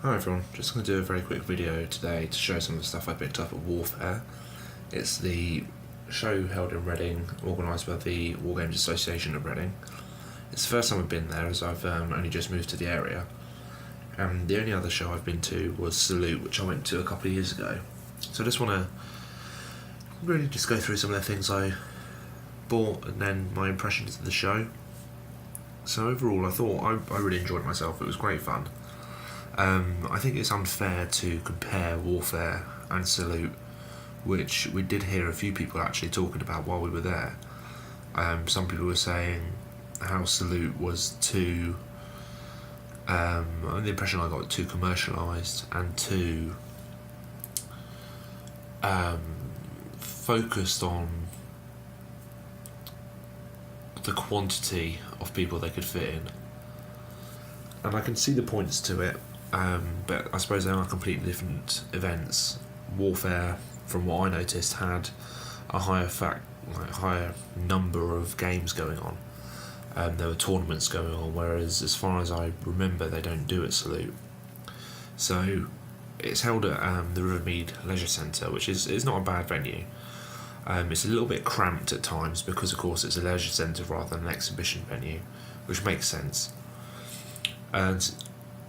Hi everyone, just going to do a very quick video today to show some of the stuff I picked up at Warfare. It's the show held in Reading, organised by the War Games Association of Reading. It's the first time I've been there as I've only just moved to the area. And the only other show I've been to was Salute, which I went to a couple of years ago. So I just want to really just go through some of the things I bought and then my impressions of the show. So overall I thought I really enjoyed myself, it was great fun. I think it's unfair to compare Warfare and Salute, which we did hear a few people actually talking about while we were there. Some people were saying how Salute was too, the impression I got, too commercialised and too focused on the quantity of people they could fit in. And I can see the points to it. But I suppose they are completely different events. Warfare, from what I noticed, had a higher number of games going on. There were tournaments going on, whereas as far as I remember, they don't do it Salute. So it's held at the Rivermead Leisure Centre, which is not a bad venue. It's a little bit cramped at times because, of course, it's a leisure centre rather than an exhibition venue, which makes sense. And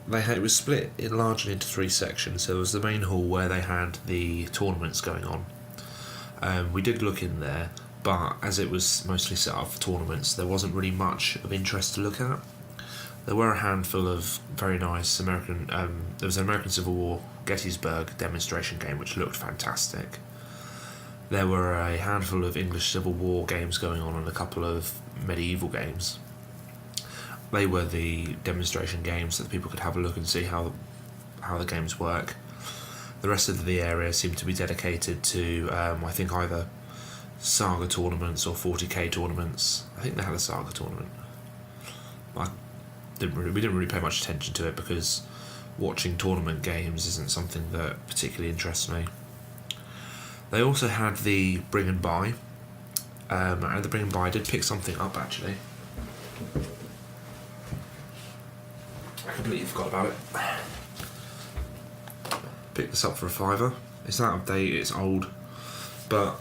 it was split largely into three sections. So there was the main hall where they had the tournaments going on. We did look in there, but as it was mostly set up for tournaments, there wasn't really much of interest to look at. There were a handful of very nice American... there was an American Civil War Gettysburg demonstration game which looked fantastic. There were a handful of English Civil War games going on and a couple of medieval games. They were the demonstration games so that people could have a look and see how the games work. The rest of the area seemed to be dedicated to, I think, either Saga tournaments or 40k tournaments. I think they had a Saga tournament. We didn't really pay much attention to it because watching tournament games isn't something that particularly interests me. They also had the Bring and Buy, and the Bring and Buy did pick something up actually. I completely forgot about it. Picked this up for £5. It's out of date, it's old, but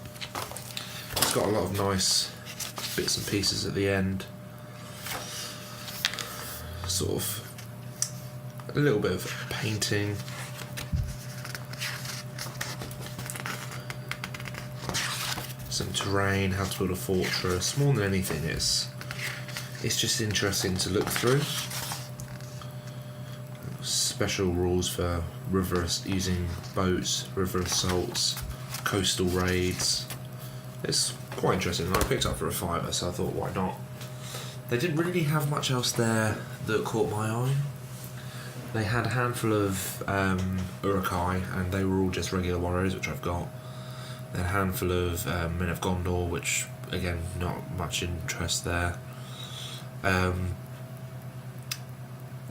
it's got a lot of nice bits and pieces at the end. Sort of a little bit of painting. Some terrain, how to build a fortress. More than anything, it's just interesting to look through. Special rules for using boats, river assaults, coastal raids. It's quite interesting. I picked up for £5, so I thought, why not? They didn't really have much else there that caught my eye. They had a handful of Uruk-hai, and they were all just regular warriors, which I've got. They had a handful of Men of Gondor, which, again, not much interest there.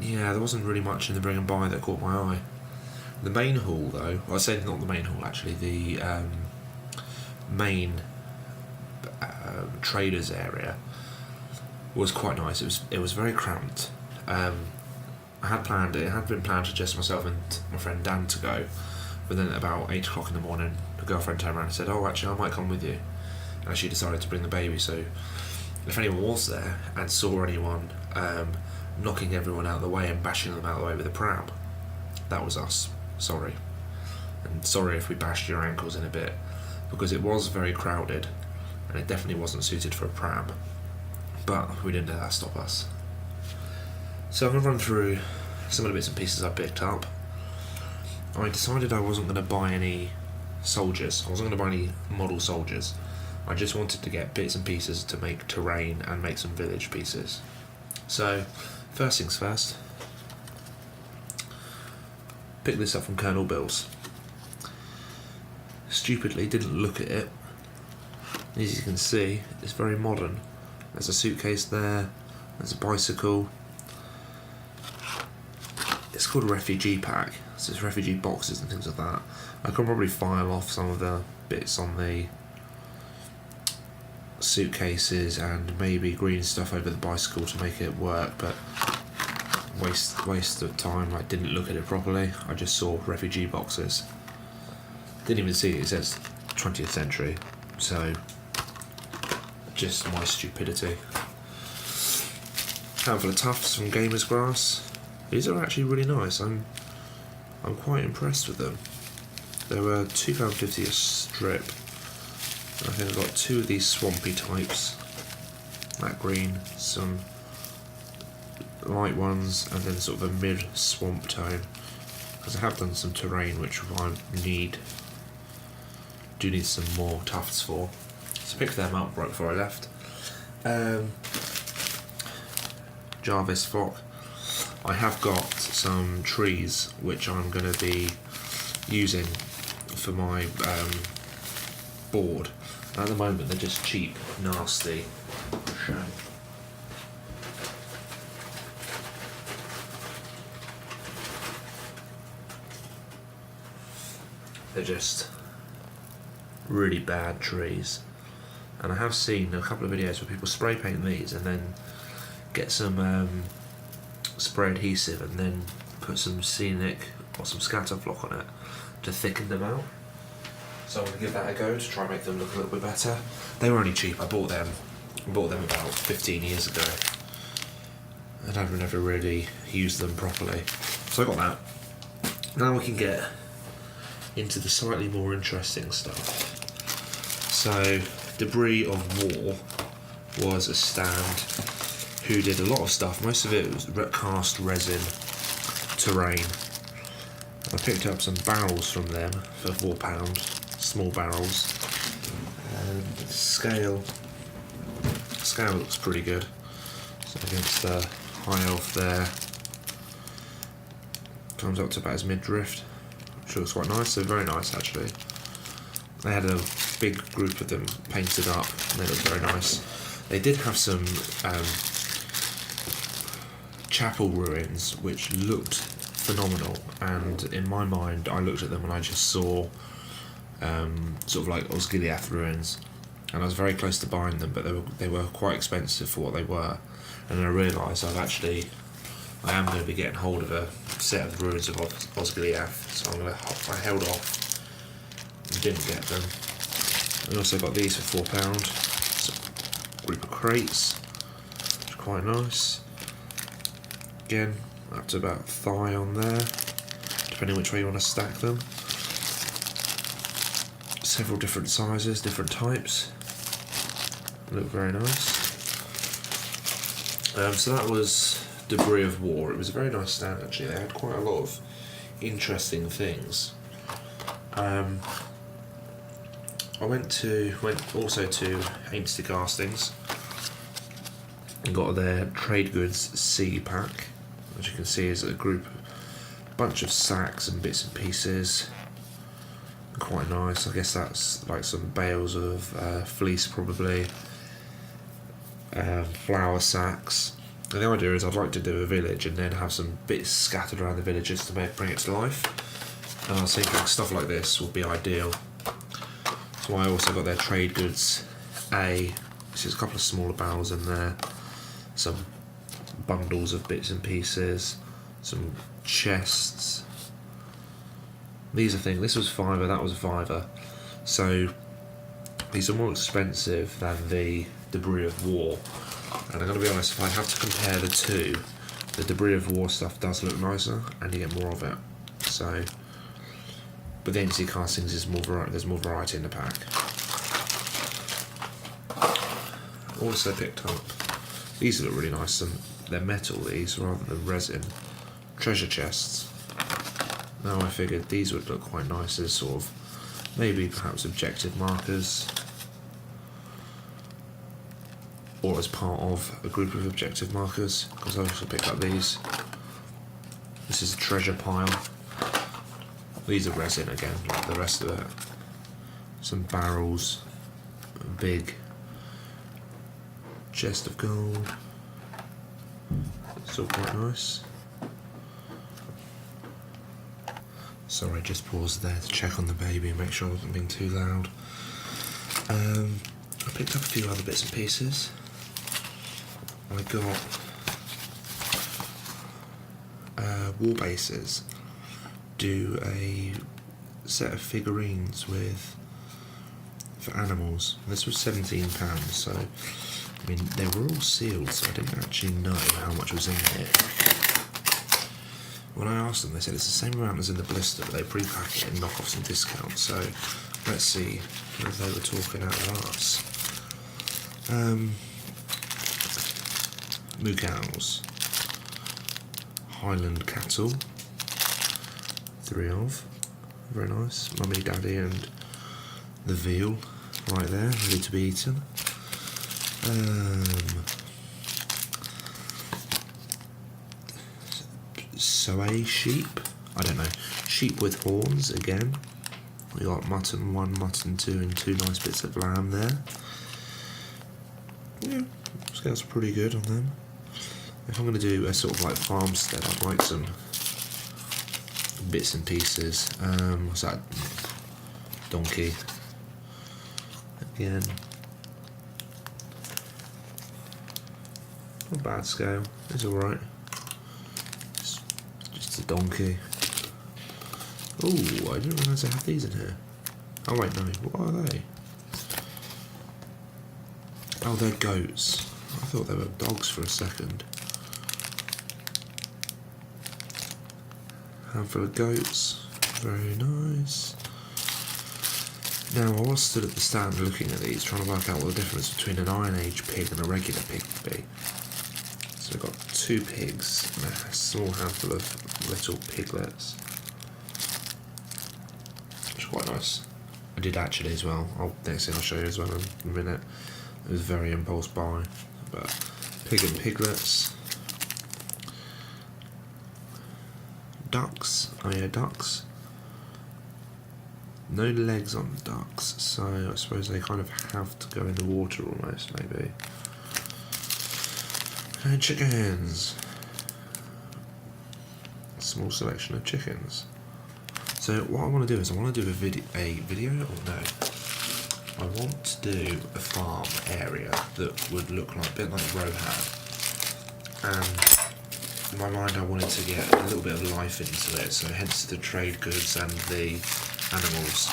Yeah, there wasn't really much in the Bring and Buy that caught my eye. The main hall, though, I say not the main hall actually, the main traders area was quite nice. It was very cramped. It had been planned for just myself and my friend Dan to go, but then at about 8 o'clock in the morning, the girlfriend turned around and said, "Oh, actually, I might come with you." And she decided to bring the baby. So if anyone was there and saw anyone knocking everyone out of the way and bashing them out of the way with a pram, that was us. Sorry. And sorry if we bashed your ankles in a bit, because it was very crowded and it definitely wasn't suited for a pram, but we didn't let that stop us. So I'm going to run through some of the bits and pieces I picked up. I decided I wasn't going to buy any soldiers. I wasn't going to buy any model soldiers. I just wanted to get bits and pieces to make terrain and make some village pieces. So, first things first, picked this up from Colonel Bill's. Stupidly didn't look at it. As you can see, it's very modern. There's a suitcase there, there's a bicycle. It's called a refugee pack, so it's refugee boxes and things like that. I can probably file off some of the bits on the suitcases and maybe green stuff over the bicycle to make it work, but waste of time. I didn't look at it properly. I just saw refugee boxes. Didn't even see it says 20th century. So just my stupidity. Handful of tufts from Gamers Grass. These are actually really nice. I'm quite impressed with them. They were £2.50 a strip. I think I've got 2 of these swampy types. That green, some light ones, and then sort of a mid swamp tone. Because I have done some terrain which I do need some more tufts for. So I picked them up right before I left. Jarvis Flock. I have got some trees which I'm going to be using for my board. At the moment they're just cheap, nasty. They're just really bad trees. And I have seen a couple of videos where people spray paint these and then get some spray adhesive and then put some scenic or some scatter flock on it to thicken them out. So I'm going to give that a go to try and make them look a little bit better. They were only cheap. I bought them about 15 years ago and I've never really used them properly. So I got that. Now we can get into the slightly more interesting stuff. So Debris of War was a stand who did a lot of stuff. Most of it was cast resin terrain. I picked up some barrels from them for £4, small barrels. And the scale looks pretty good. So against the high elf there, comes up to about his mid-drift, which looks quite nice. So very nice actually. They had a big group of them painted up and they looked very nice. They did have some chapel ruins which looked phenomenal, and in my mind I looked at them and I just saw sort of like Osgiliath ruins, and I was very close to buying them, but they were quite expensive for what they were. And then I realised I am going to be getting hold of a set of ruins of Osgiliath, so I held off and didn't get them. I also got these for £4. It's a group of crates, which are quite nice. Again, up to about thigh on there, depending which way you want to stack them. Several different sizes, different types. Look very nice. So that was Debris of War. It was a very nice stand actually. They had quite a lot of interesting things. I went also to Ainsley Castings and got their Trade Goods C pack, which you can see is a bunch of sacks and bits and pieces. Quite nice. I guess that's like some bales of fleece probably, flour sacks. And the idea is I'd like to do a village and then have some bits scattered around the village just to bring it to life. And I was thinking stuff like this would be ideal. So I also got their Trade Goods A. This is a couple of smaller barrels in there, some bundles of bits and pieces, some chests. These are things. This was £5, that was £5. So these are more expensive than the Debris of War. And I'm going to be honest, if I have to compare the two, the Debris of War stuff does look nicer and you get more of it. So, but the Ainsley Castings is more variety. There's more variety in the pack. Also picked up, these look really nice, and they're metal, these, rather than resin. Treasure chests. Now I figured these would look quite nice as sort of, maybe perhaps objective markers, or as part of a group of objective markers, because I also picked up these. This is a treasure pile. These are resin again, like the rest of it. Some barrels, a big chest of gold. It's all quite nice. Sorry, just paused there to check on the baby and make sure I wasn't being too loud. I picked up a few other bits and pieces. I got War Bases do a set of figurines for animals. This was £17, so I mean they were all sealed, so I didn't actually know how much was in here. When I asked them, they said it's the same amount as in the blister, but they pre-pack it and knock off some discount. So let's see if they were talking out of us. Moo cows, Highland cattle, 3 of, very nice. Mummy, Daddy, and the veal right there, ready to be eaten. Soay sheep, I don't know, sheep with horns again. We got mutton 1, mutton 2, and 2 nice bits of lamb there. Yeah, scales are pretty good on them. If I'm going to do a sort of like farmstead, I'd like some bits and pieces. What's that? Donkey. Again. Not a bad scale, it's alright. Just a donkey. Oh, I didn't realise they have these in here. Oh wait, no, what are they? Oh, they're goats. I thought they were dogs for a second. Handful of goats, very nice. Now I was stood at the stand looking at these, trying to work out what the difference between an Iron Age pig and a regular pig would be. So we've got 2 pigs and a small handful of little piglets. Which is quite nice. I did actually as well. Next thing I'll show you as well in a minute. It was very impulse buy. But pig and piglets. Ducks. Oh yeah, ducks. No legs on the ducks, so I suppose they kind of have to go in the water almost, maybe. And chickens. A small selection of chickens. So what I want to do is I want to do a video, or no, I want to do a farm area that would look like a bit like Rohan. And in my mind I wanted to get a little bit of life into it, so hence the trade goods and the animals,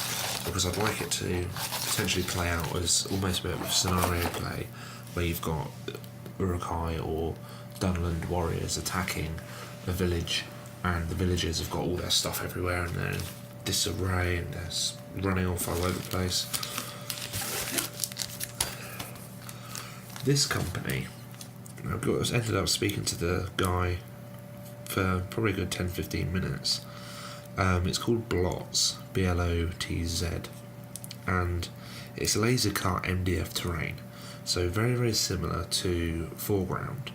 because I'd like it to potentially play out as almost a bit of scenario play, where you've got Uruk-hai or Dunland warriors attacking a village, and the villagers have got all their stuff everywhere and they're in disarray and they're running off all over the place. This company, I ended up speaking to the guy for probably a good 10-15 minutes. It's called Blotz, B-L-O-T-Z, and it's laser cut MDF terrain, so very very similar to Foreground,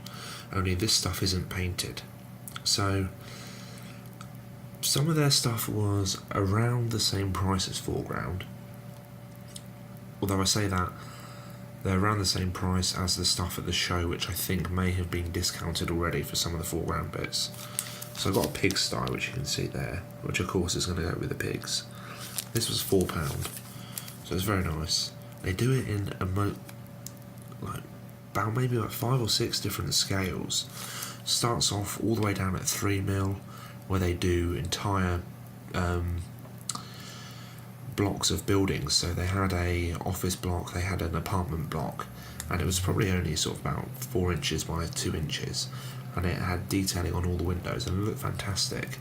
only this stuff isn't painted. So some of their stuff was around the same price as Foreground, although I say that they're around the same price as the stuff at the show, which I think may have been discounted already for some of the Foreground bits. So I've got a pigsty, which you can see there, which of course is going to go with the pigs. This was £4, so it's very nice. They do it in about maybe like 5 or 6 different scales. Starts off all the way down at 3mm, where they do entire blocks of buildings. So they had a office block, they had an apartment block, and it was probably only sort of about 4 inches by 2 inches. And it had detailing on all the windows and it looked fantastic.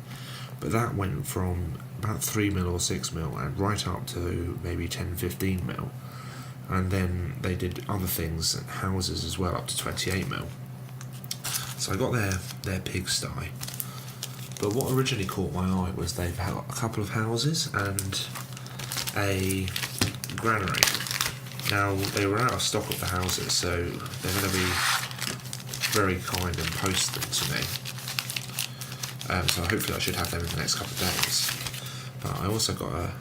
But that went from about 3mm or 6mm and right up to maybe 10-15mm. And then they did other things, houses as well, up to 28mm. So I got their pigsty. But what originally caught my eye was they've had a couple of houses and a granary. Now they were out of stock of the houses, so they're going to be very kind and post them to me. So hopefully I should have them in the next couple of days. But I also got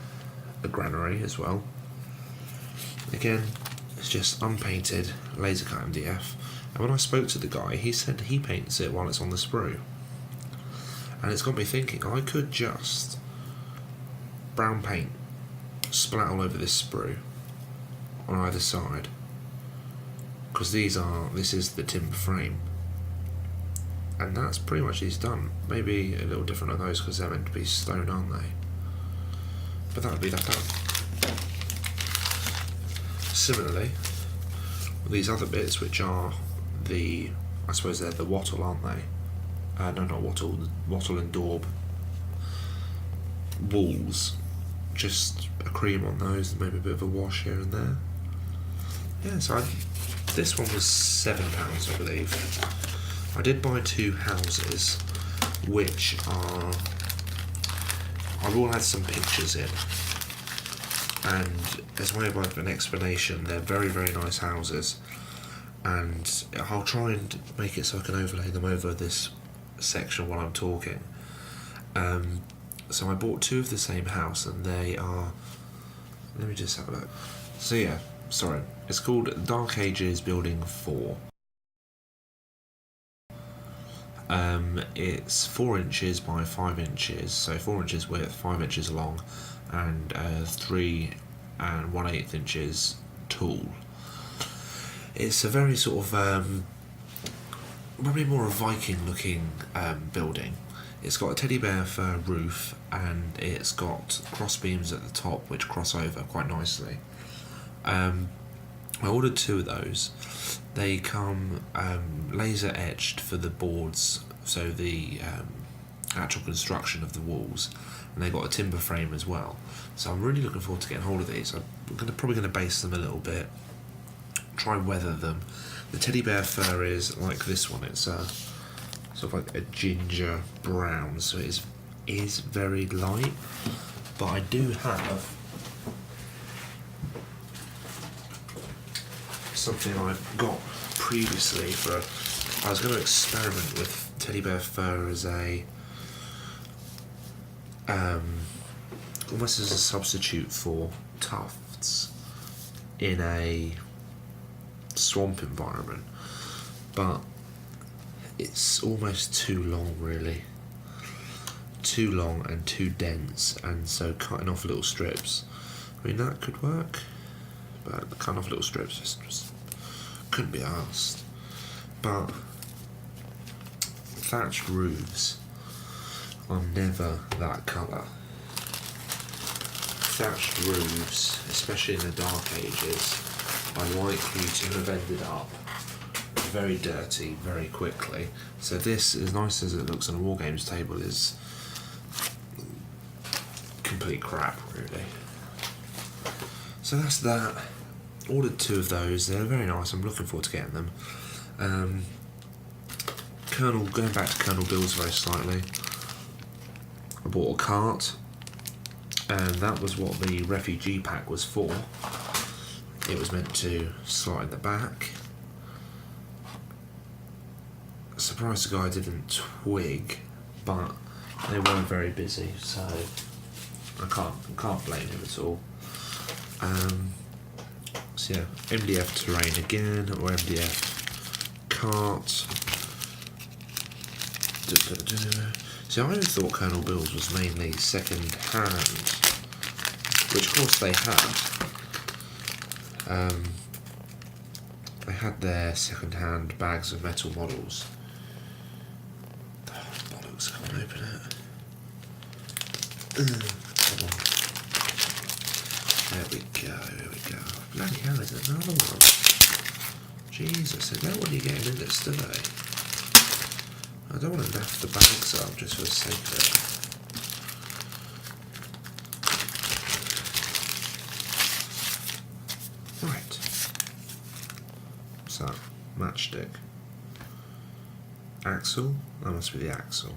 a granary as well. Again, it's just unpainted laser cut MDF. And when I spoke to the guy, he said he paints it while it's on the sprue. And it's got me thinking, I could just brown paint, splat all over this sprue on either side. Because this is the timber frame. And that's pretty much these done. Maybe a little different on those because they're meant to be stone, aren't they? But that'll be that done. Similarly, these other bits, which are I suppose they're the wattle, aren't they? No, not wattle, the wattle and daub walls. Just a cream on those and maybe a bit of a wash here and there. Yeah, so this one was £7, I believe. I did buy 2 houses, which are... I've all had some pictures in, and as way of an explanation, they're very, very nice houses, and I'll try and make it so I can overlay them over this section while I'm talking. So I bought 2 of the same house, and they are... Let me just have a look. So yeah, sorry, it's called Dark Ages Building 4. It's 4 inches by 5 inches, so 4 inches width, 5 inches long, and 3 1/8 inches tall. It's a very sort of probably more a Viking looking building. It's got a teddy bear fur roof, and it's got cross beams at the top which cross over quite nicely. I ordered 2 of those. They come laser etched for the boards, so the actual construction of the walls, and they've got a timber frame as well. So I'm really looking forward to getting hold of these. I'm probably going to base them a little bit, try and weather them. The teddy bear fur is like this one. It's sort of like a ginger brown, so it is very light. But I do have something I've got previously for... I was going to experiment with teddy bear fur as a almost as a substitute for tufts in a swamp environment, but it's almost too long, really. Too long and too dense, and so cutting off little strips, I mean, that could work, but cutting off little strips just couldn't be asked. But thatched roofs are never that colour. Thatched roofs, especially in the Dark Ages, are likely to have ended up very dirty very quickly. So this, as nice as it looks on a War Games table, is complete crap, really. So that's that. Ordered 2 of those. They're very nice. I'm looking forward to getting them. Going back to Colonel Bill's very slightly, I bought a cart, and that was what the refugee pack was for. It was meant to slide in the back. Surprised the guy didn't twig, but they were very busy, so I can't blame him at all. So yeah, MDF terrain again, or MDF cart. See, I always thought Colonel Bill's was mainly second hand, which of course they had. They had their second hand bags of metal models. Oh, bollocks, can't open it. Come on. There we go. Bloody hell, is it another one? Jesus, is that what you're getting in this today? I don't want to lift the bags up just for the sake of it. Right. What's that? Matchstick. Axle? That must be the axle.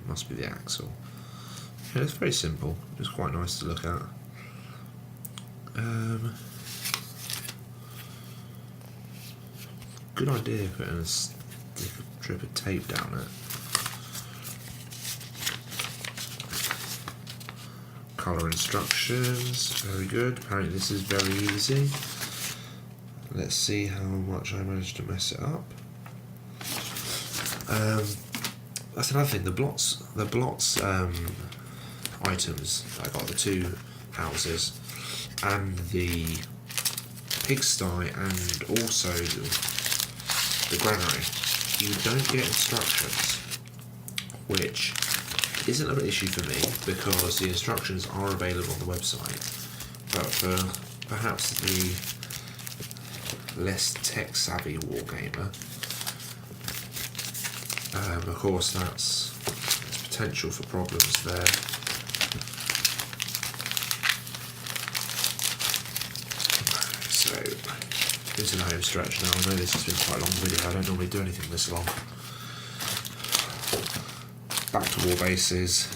Must be the axle. Yeah, it's very simple. It's quite nice to look at. Good idea putting a strip of tape down it. Colour instructions, very good. Apparently this is very easy. Let's see how much I managed to mess it up. That's another thing. The blots items I got, the 2 houses and the pigsty, and also the granary, you don't get instructions, which isn't an issue for me because the instructions are available on the website, but for perhaps the less tech-savvy wargamer, of course there's potential for problems there. So, into the home stretch now. I know this has been quite a long video, I don't normally do anything this long. Back to war bases.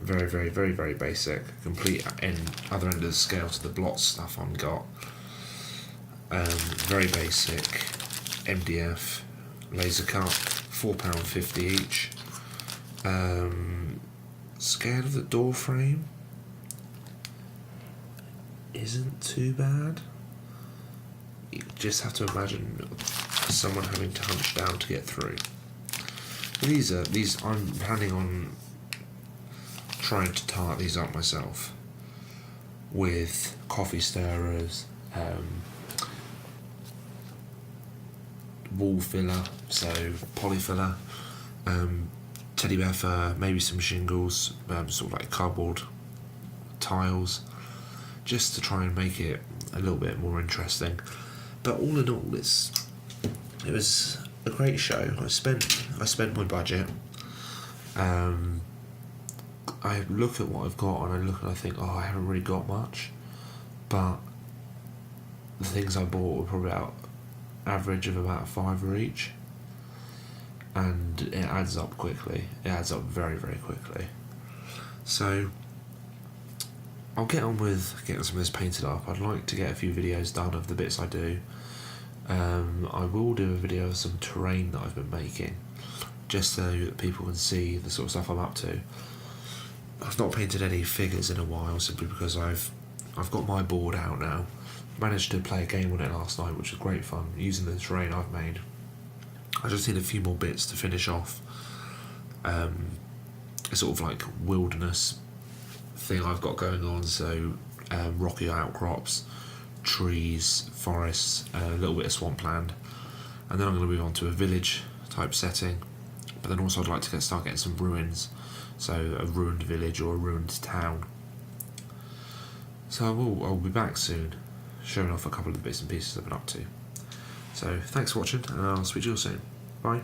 Very, very, very, very basic. Complete other end of the scale to the blot stuff I've got. Very basic. MDF, laser cut, £4.50 each. Scale of the door frame isn't too bad. You just have to imagine someone having to hunch down to get through. These I'm planning on trying to tart these up myself with coffee stirrers, wall filler, so polyfiller, teddy bear fur, maybe some shingles, sort of like cardboard tiles, just to try and make it a little bit more interesting. But all in all, it was a great show. I spent my budget. I look at what I've got and I think, oh, I haven't really got much, but the things I bought were probably about average of about £5 each, and it adds up quickly. It adds up very, very quickly. So I'll get on with getting some of this painted up. I'd like to get a few videos done of the bits I do. I will do a video of some terrain that I've been making, just so that people can see the sort of stuff I'm up to. I've not painted any figures in a while, simply because I've got my board out now. Managed to play a game on it last night, which was great fun, using the terrain I've made. I just need a few more bits to finish off a sort of like wilderness thing I've got going on, so rocky outcrops, trees, forests, a little bit of swampland, and then I'm going to move on to a village type setting, but then also I'd like to start getting some ruins, so a ruined village or a ruined town. So I'll be back soon, showing off a couple of the bits and pieces I've been up to. So thanks for watching, and I'll speak to you all soon. Bye.